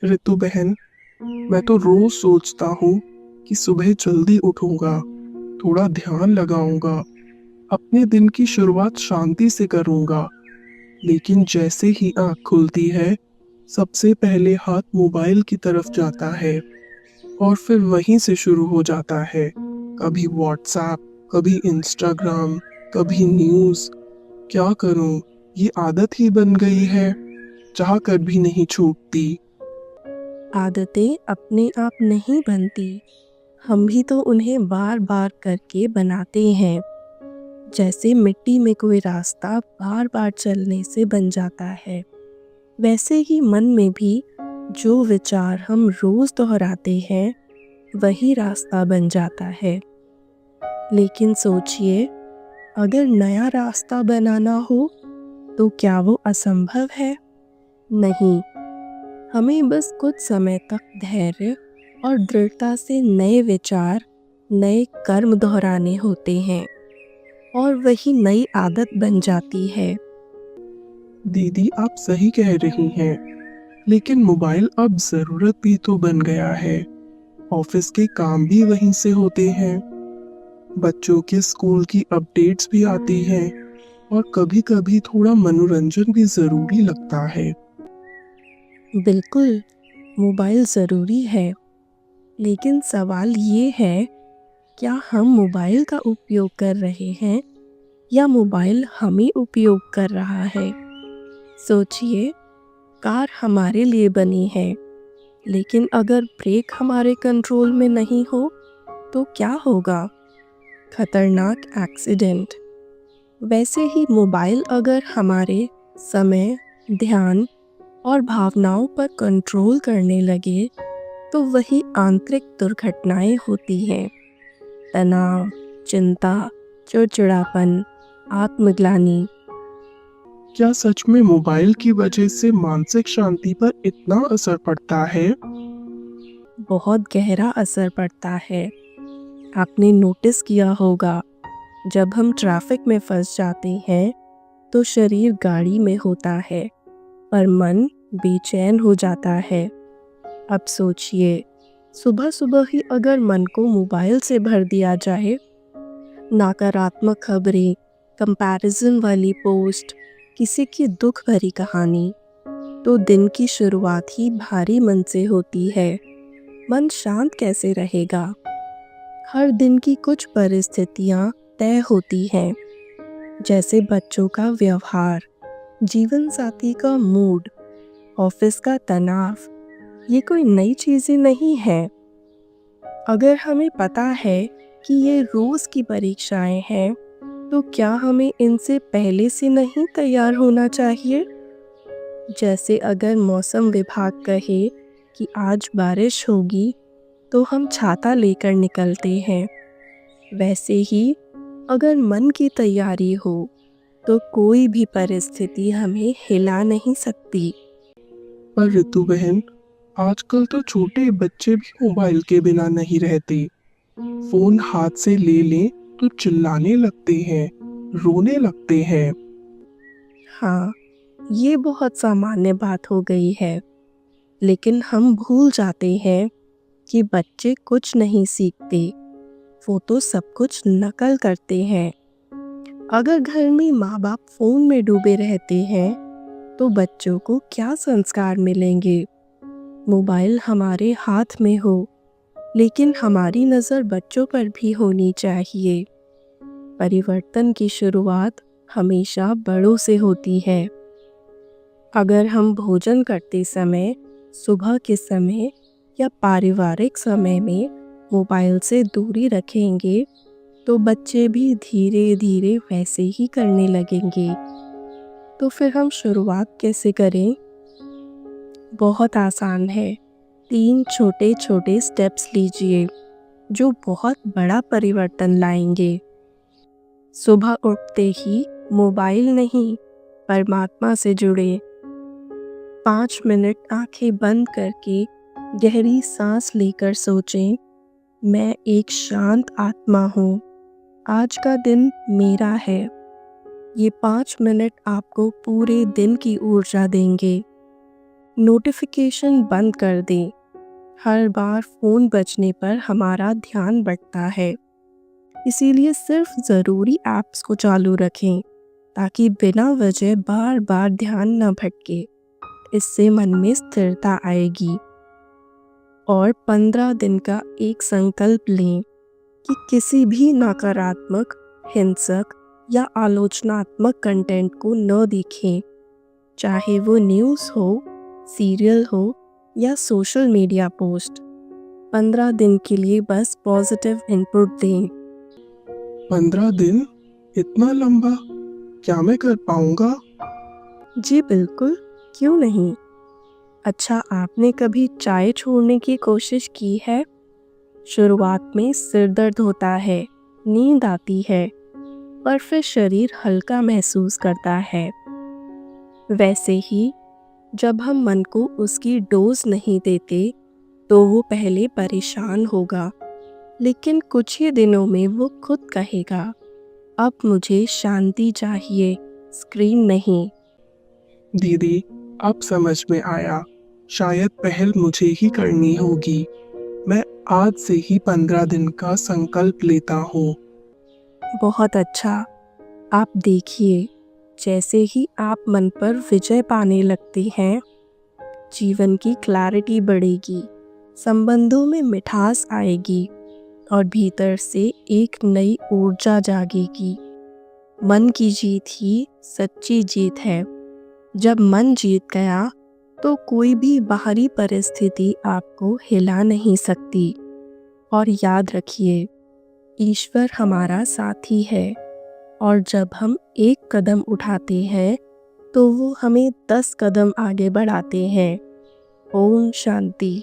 ऋतु बहन, मैं तो रोज सोचता हूँ कि सुबह जल्दी उठूंगा, थोड़ा ध्यान लगाऊंगा, अपने दिन की शुरुआत शांति से करूंगा। लेकिन जैसे ही आँख खुलती है, सबसे पहले हाथ मोबाइल की तरफ जाता है और फिर वहीं से शुरू हो जाता है। कभी व्हाट्सएप, कभी इंस्टाग्राम, कभी न्यूज़। क्या करूं? ये आदत ही बन गई है, चाह कर भी नहीं छूटती। आदतें अपने आप नहीं बनती, हम भी तो उन्हें बार बार करके बनाते हैं। जैसे मिट्टी में कोई रास्ता बार बार चलने से बन जाता है, वैसे ही मन में भी जो विचार हम रोज दोहराते हैं वही रास्ता बन जाता है। लेकिन सोचिए, अगर नया रास्ता बनाना हो तो क्या वो असंभव है? नहीं, हमें बस कुछ समय तक धैर्य और दृढ़ता से नए विचार, नए कर्म दोहराने होते हैं और वही नई आदत बन जाती है। दीदी, आप सही कह रही हैं, लेकिन मोबाइल अब जरूरत भी तो बन गया है। ऑफिस के काम भी वहीं से होते हैं, बच्चों के स्कूल की अपडेट्स भी आती हैं और कभी कभी थोड़ा मनोरंजन भी जरूरी लगता है। बिल्कुल, मोबाइल ज़रूरी है, लेकिन सवाल ये है, क्या हम मोबाइल का उपयोग कर रहे हैं या मोबाइल हमें उपयोग कर रहा है? सोचिए, कार हमारे लिए बनी है, लेकिन अगर ब्रेक हमारे कंट्रोल में नहीं हो तो क्या होगा? खतरनाक एक्सीडेंट। वैसे ही मोबाइल अगर हमारे समय, ध्यान और भावनाओं पर कंट्रोल करने लगे तो वही आंतरिक दुर्घटनाएं होती हैं। तनाव, चिंता, चिड़चिड़ापन, आत्मग्लानि। क्या सच में मोबाइल की वजह से मानसिक शांति पर इतना असर पड़ता है? बहुत गहरा असर पड़ता है। आपने नोटिस किया होगा, जब हम ट्रैफिक में फंस जाते हैं तो शरीर गाड़ी में होता है पर मन बेचैन हो जाता है। अब सोचिए, सुबह सुबह ही अगर मन को मोबाइल से भर दिया जाए, नकारात्मक खबरें, कंपैरिजन वाली पोस्ट, किसी की दुख भरी कहानी, तो दिन की शुरुआत ही भारी मन से होती है। मन शांत कैसे रहेगा? हर दिन की कुछ परिस्थितियाँ तय होती हैं, जैसे बच्चों का व्यवहार, जीवन साथी का मूड, ऑफिस का तनाव। ये कोई नई चीज़ें नहीं है। अगर हमें पता है कि ये रोज़ की परीक्षाएं हैं, तो क्या हमें इनसे पहले से नहीं तैयार होना चाहिए? जैसे अगर मौसम विभाग कहे कि आज बारिश होगी, तो हम छाता लेकर निकलते हैं। वैसे ही अगर मन की तैयारी हो, तो कोई भी परिस्थिति हमें हिला नहीं सकती। पर ऋतु बहन, आजकल तो छोटे बच्चे भी मोबाइल के बिना नहीं रहते। फोन हाथ से ले लें तो चिल्लाने लगते हैं, रोने लगते हैं। हाँ, ये बहुत सामान्य बात हो गई है, लेकिन हम भूल जाते हैं कि बच्चे कुछ नहीं सीखते, वो तो सब कुछ नकल करते हैं। अगर घर में माँ बाप फोन में डूबे रहते हैं तो बच्चों को क्या संस्कार मिलेंगे? मोबाइल हमारे हाथ में हो, लेकिन हमारी नज़र बच्चों पर भी होनी चाहिए। परिवर्तन की शुरुआत हमेशा बड़ों से होती है। अगर हम भोजन करते समय, सुबह के समय या पारिवारिक समय में मोबाइल से दूरी रखेंगे, तो बच्चे भी धीरे धीरे वैसे ही करने लगेंगे। तो फिर हम शुरुआत कैसे करें? बहुत आसान है। 3 छोटे छोटे स्टेप्स लीजिए जो बहुत बड़ा परिवर्तन लाएंगे। सुबह उठते ही मोबाइल नहीं, परमात्मा से जुड़े। 5 मिनट आंखें बंद करके गहरी सांस लेकर सोचें, मैं एक शांत आत्मा हूँ, आज का दिन मेरा है। ये 5 मिनट आपको पूरे दिन की ऊर्जा देंगे। नोटिफिकेशन बंद कर दें। हर बार फ़ोन बजने पर हमारा ध्यान भटकता है, इसीलिए सिर्फ ज़रूरी ऐप्स को चालू रखें ताकि बिना वजह बार बार ध्यान न भटके। इससे मन में स्थिरता आएगी। और 15 दिन का एक संकल्प लें कि किसी भी नकारात्मक, हिंसक या आलोचनात्मक कंटेंट को न देखें, चाहे वो न्यूज़ हो, सीरियल हो या सोशल मीडिया पोस्ट। 15 दिन के लिए बस पॉजिटिव इनपुट दें। 15 दिन? इतना लंबा? क्या मैं कर पाऊंगा? जी बिल्कुल, क्यों नहीं। अच्छा, आपने कभी चाय छोड़ने की कोशिश की है? शुरुआत में सिर दर्द होता है, नींद आती है, पर फिर शरीर हल्का महसूस करता है। वैसे ही जब हम मन को उसकी डोज नहीं देते तो वो पहले परेशान होगा, लेकिन कुछ ही दिनों में वो खुद कहेगा, अब मुझे शांति चाहिए, स्क्रीन नहीं। दीदी, अब समझ में आया। शायद पहल मुझे ही करनी होगी। मैं आज से ही 15 दिन का संकल्प लेता हूँ। बहुत अच्छा। आप देखिए, जैसे ही आप मन पर विजय पाने लगते हैं, जीवन की क्लैरिटी बढ़ेगी, संबंधों में मिठास आएगी और भीतर से एक नई ऊर्जा जागेगी। मन की जीत ही सच्ची जीत है। जब मन जीत गया तो कोई भी बाहरी परिस्थिति आपको हिला नहीं सकती। और याद रखिए, ईश्वर हमारा साथी है और जब हम एक कदम उठाते हैं तो वो हमें 10 कदम आगे बढ़ाते हैं। ओम शांति।